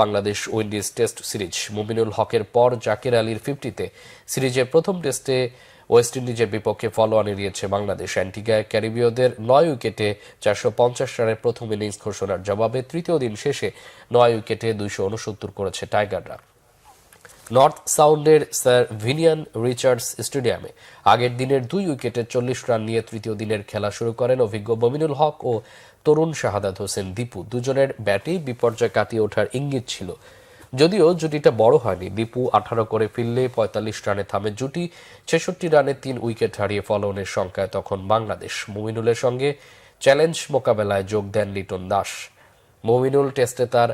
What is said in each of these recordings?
Bangladesh Windies test series Mominul হকের পর জাকের আলীর 50-তে সিরিজের প্রথম টেস্টে ওয়েস্ট ইন্ডিজের বিপক্ষে ফলোঅন এড়িয়েছে বাংলাদেশ। অ্যান্টিগা ক্যারিবীয়দের 9 উইকেটে 450 রানের প্রথম ইনিংস ঘোষণার জবাবে তৃতীয় দিন শেষে 9 উইকেটে 269 করেছে টাইগাররা। নর্থ সাউন্ডের স্যার ভিনিয়ান রিচার্ডস স্টেডিয়ামে আগের দিনের 2 উইকেটে 40 রান নিয়ে তৃতীয় দিনের খেলা শুরু করেন অভিজ্ঞ মুমিনুল হক ও তরুণ শাহাদাত হোসেন দীপু। দুজনের ব্যাটেই বিপর্যয় কাটিয়ে ওঠার ইঙ্গিত ছিল, যদিও জুটিটা বড় হয়নি। দীপু 18 করে ফিরলে 45 রানে থামে জুটি। 66 রানে 3 উইকেট হারিয়ে ফলোঅনের সংখ্যায় তখন বাংলাদেশ। মুমিনুলের সঙ্গে চ্যালেঞ্জ মোকাবেলায় যোগ দেন লিটন দাস। মুমিনুল টেস্টে তার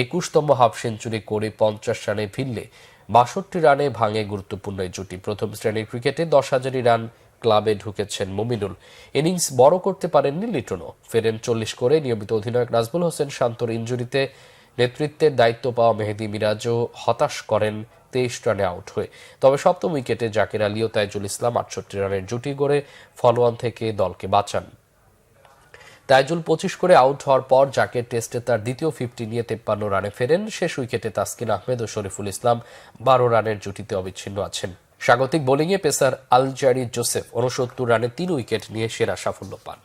21তম হাফ সেঞ্চুরি করে 50 রানে ফিরলে 62 রানে ভাঙে গুরুত্বপূর্ণ এই জুটি। প্রথম শ্রেণীর ক্রিকেটে 10,000 রান ক্লাবে ঢুকেছেন মুমিনুল। ইনিংস বড় করতে পারেননি লিটনও। ফেরেন 40 করে। নিয়মিত অধিনায়ক নাজমুল হোসেন শান্তর ইনজুরিতে নেতৃত্বের দায়িত্ব পাওয়া মেহেদী মিরাজও হতাশ করেন 23 রানে আউট হয়ে। তবে সপ্তম উইকেটে জাকের আলী ও তাইজুল ইসলাম 68 রানের জুটি গড়ে ফলোঅন থেকে দলকে বাঁচান। তাইজুল 25 করে আউট হওয়ার পর জাকের টেস্টে তার দ্বিতীয় 50 নিয়ে 53 রানে ফেরেন। শেষ উইকেটে তাসকিন আহমেদ ও শরীফুল ইসলাম 12 রানের জুটিতে অবিচ্ছিন্ন আছেন। স্বাগতিক বোলিংয়ে পেসার আলজারি জোসেফ 69 রানে 3 উইকেট নিয়ে সেরা সাফল্য পান।